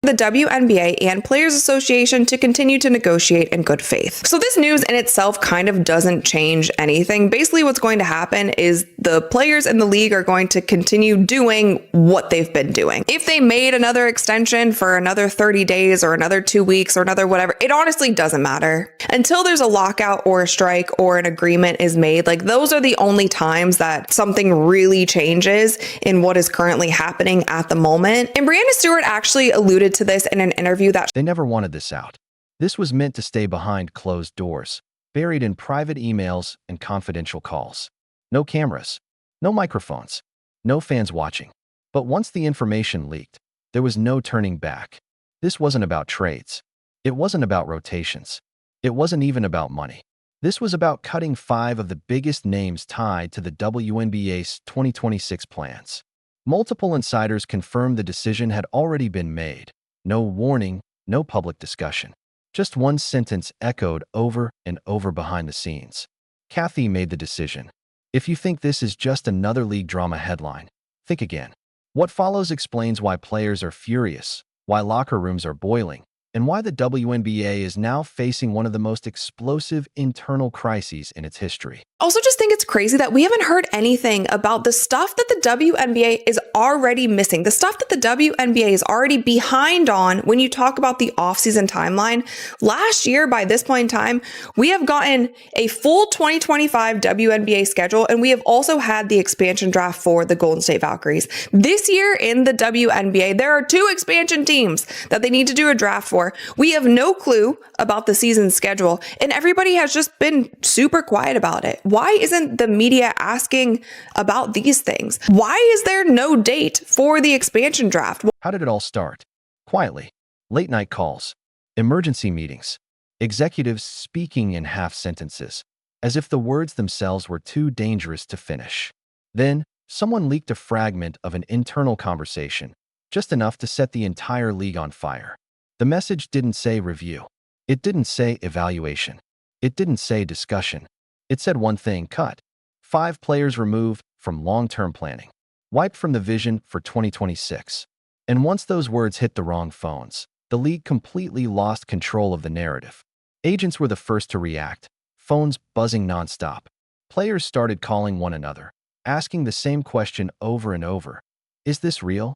the WNBA and Players Association to continue to negotiate in good faith. So this news in itself kind of doesn't change anything. Basically, what's going to happen is the players in the league are going to continue doing what they've been doing. If they made another extension for another 30 days or another 2 weeks or another whatever, it honestly doesn't matter. Until there's a lockout or a strike or an agreement is made, like those are the only times that something really changes in what is currently happening at the moment. And Breanna Stewart actually alluded to this in an interview that they never wanted this out. This was meant to stay behind closed doors, buried in private emails and confidential calls. No cameras, no microphones, no fans watching. But once the information leaked, there was no turning back. This wasn't about trades. It wasn't about rotations. It wasn't even about money. This was about cutting 5 of the biggest names tied to the WNBA's 2026 plans. Multiple insiders confirmed the decision had already been made. No warning, no public discussion. Just one sentence echoed over and over behind the scenes. Kathy made the decision. If you think this is just another league drama headline, think again. What follows explains why players are furious, why locker rooms are boiling, and why the WNBA is now facing one of the most explosive internal crises in its history. Also, just think it's crazy that we haven't heard anything about the stuff that the WNBA is already missing, the stuff that the WNBA is already behind on when you talk about the offseason timeline. Last year, by this point in time, we have gotten a full 2025 WNBA schedule, and we have also had the expansion draft for the Golden State Valkyries. This year in the WNBA, there are 2 expansion teams that they need to do a draft for. We have no clue about the season schedule, and everybody has just been super quiet about it. Why isn't the media asking about these things? Why is there no date for the expansion draft? How did it all start? Quietly. Late night calls, emergency meetings, executives speaking in half sentences, as if the words themselves were too dangerous to finish. Then, someone leaked a fragment of an internal conversation, just enough to set the entire league on fire. The message didn't say review. It didn't say evaluation. It didn't say discussion. It said one thing: cut. 5 players removed from long-term planning, wiped from the vision for 2026. And once those words hit the wrong phones, the league completely lost control of the narrative. Agents were the first to react, phones buzzing nonstop. Players started calling one another, asking the same question over and over. Is this real?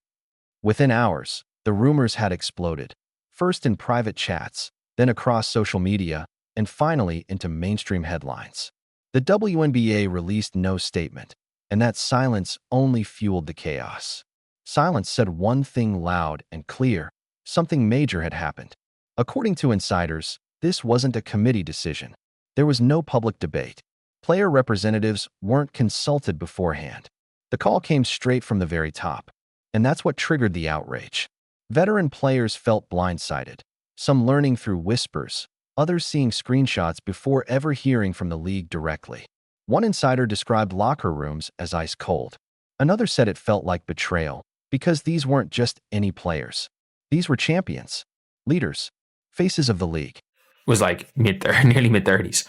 Within hours, the rumors had exploded, first in private chats, then across social media, and finally into mainstream headlines. The WNBA released no statement, and that silence only fueled the chaos. Silence said one thing loud and clear: something major had happened. According to insiders, this wasn't a committee decision. There was no public debate. Player representatives weren't consulted beforehand. The call came straight from the very top, and that's what triggered the outrage. Veteran players felt blindsided, some learning through whispers, others seeing screenshots before ever hearing from the league directly. One insider described locker rooms as ice cold. Another said it felt like betrayal, because these weren't just any players. These were champions, leaders, faces of the league. Was like nearly mid-30s.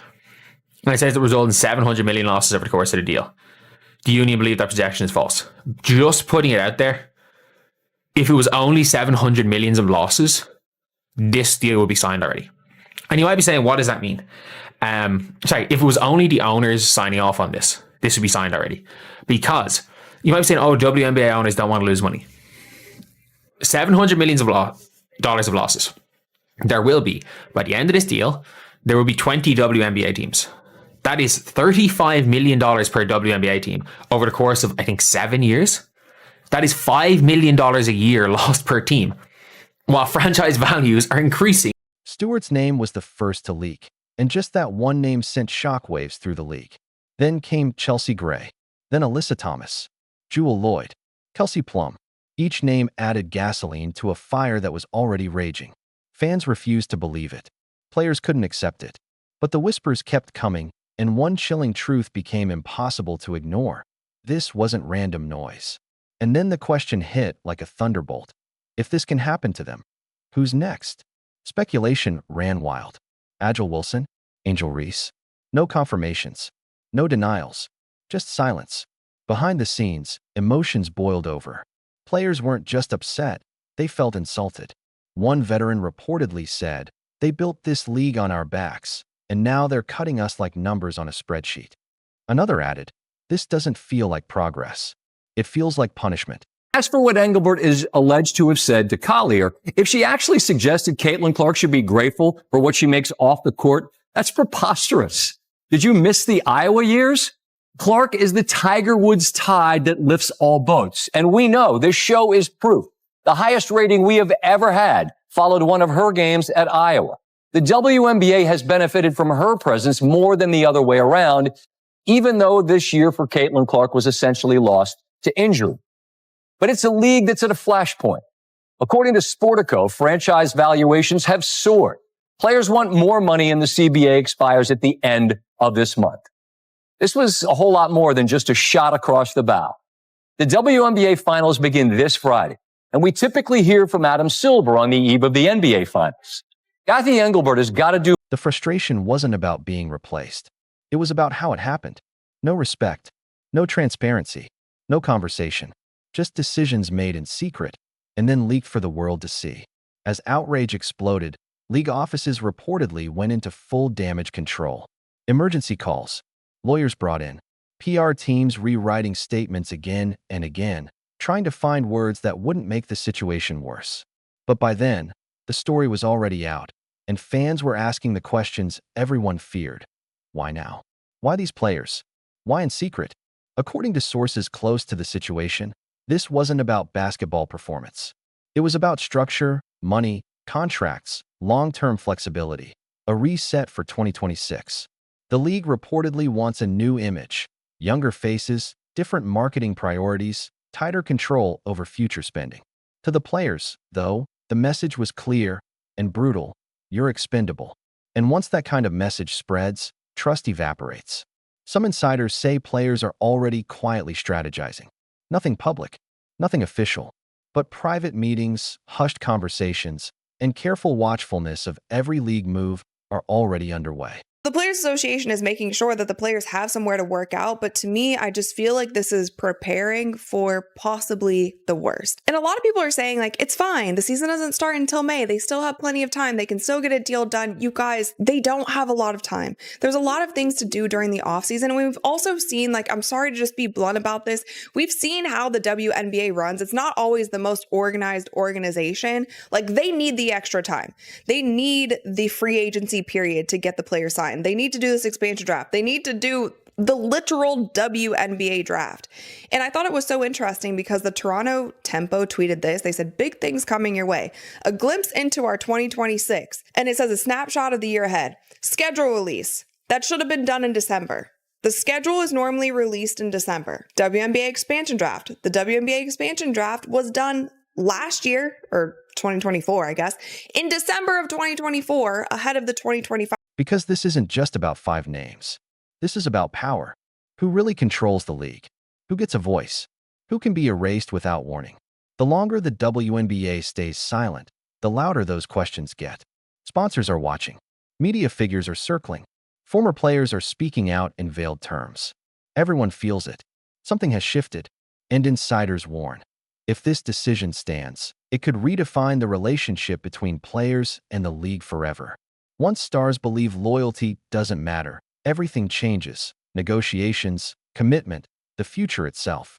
And it says the result in 700 million losses over the course of the deal. The union believe that projection is false. Just putting it out there, if it was only 700 millions of losses, this deal would be signed already. And you might be saying, what does that mean? If it was only the owners signing off on this, this would be signed already. Because you might be saying, oh, WNBA owners don't want to lose money. 700 millions of dollars of losses. There will be, by the end of this deal, there will be 20 WNBA teams. That is $35 million per WNBA team over the course of, I think, 7 years. That is $5 million a year lost per team, while franchise values are increasing. Stewart's name was the first to leak, and just that one name sent shockwaves through the league. Then came Chelsea Gray, then Alyssa Thomas, Jewel Lloyd, Kelsey Plum. Each name added gasoline to a fire that was already raging. Fans refused to believe it. Players couldn't accept it. But the whispers kept coming, and one chilling truth became impossible to ignore. This wasn't random noise. And then the question hit like a thunderbolt. If this can happen to them, who's next? Speculation ran wild. Agile Wilson? Angel Reese? No confirmations. No denials. Just silence. Behind the scenes, emotions boiled over. Players weren't just upset, they felt insulted. One veteran reportedly said, "They built this league on our backs, and now they're cutting us like numbers on a spreadsheet." Another added, "This doesn't feel like progress. It feels like punishment." As for what Engelbert is alleged to have said to Collier, if she actually suggested Caitlin Clark should be grateful for what she makes off the court, that's preposterous. Did you miss the Iowa years? Clark is the Tiger Woods tide that lifts all boats. And we know this show is proof. The highest rating we have ever had followed one of her games at Iowa. The WNBA has benefited from her presence more than the other way around, even though this year for Caitlin Clark was essentially lost to injury. But it's a league that's at a flashpoint. According to Sportico, franchise valuations have soared. Players want more money, and the CBA expires at the end of this month. This was a whole lot more than just a shot across the bow. The WNBA finals begin this Friday, and we typically hear from Adam Silver on the eve of the NBA finals. Kathy Engelbert has got to do. The frustration wasn't about being replaced. It was about how it happened. No respect, no transparency, no conversation. Just decisions made in secret and then leaked for the world to see. As outrage exploded, league offices reportedly went into full damage control. Emergency calls, lawyers brought in, PR teams rewriting statements again and again, trying to find words that wouldn't make the situation worse. But by then, the story was already out, and fans were asking the questions everyone feared. Why now? Why these players? Why in secret? According to sources close to the situation, this wasn't about basketball performance. It was about structure, money, contracts, long-term flexibility, a reset for 2026. The league reportedly wants a new image, younger faces, different marketing priorities, tighter control over future spending. To the players, though, the message was clear and brutal: you're expendable. And once that kind of message spreads, trust evaporates. Some insiders say players are already quietly strategizing. Nothing public, nothing official, but private meetings, hushed conversations, and careful watchfulness of every league move are already underway. The Players Association is making sure that the players have somewhere to work out, but to me, I just feel like this is preparing for possibly the worst. And a lot of people are saying, like, it's fine. The season doesn't start until May. They still have plenty of time. They can still get a deal done. You guys, they don't have a lot of time. There's a lot of things to do during the offseason. And we've also seen, like, I'm sorry to just be blunt about this, we've seen how the WNBA runs. It's not always the most organized organization. Like, they need the extra time. They need the free agency period to get the players signed. They need to do this expansion draft. They need to do the literal WNBA draft. And I thought it was so interesting because the Toronto Tempo tweeted this. They said, "Big things coming your way. A glimpse into our 2026." And it says a snapshot of the year ahead. Schedule release. That should have been done in December. The schedule is normally released in December. WNBA expansion draft. The WNBA expansion draft was done last year, or 2024, I guess, in December of 2024, ahead of the 2025. Because this isn't just about 5 names. This is about power. Who really controls the league? Who gets a voice? Who can be erased without warning? The longer the WNBA stays silent, the louder those questions get. Sponsors are watching. Media figures are circling. Former players are speaking out in veiled terms. Everyone feels it. Something has shifted. And insiders warn. If this decision stands, it could redefine the relationship between players and the league forever. Once stars believe loyalty doesn't matter, everything changes: negotiations, commitment, the future itself.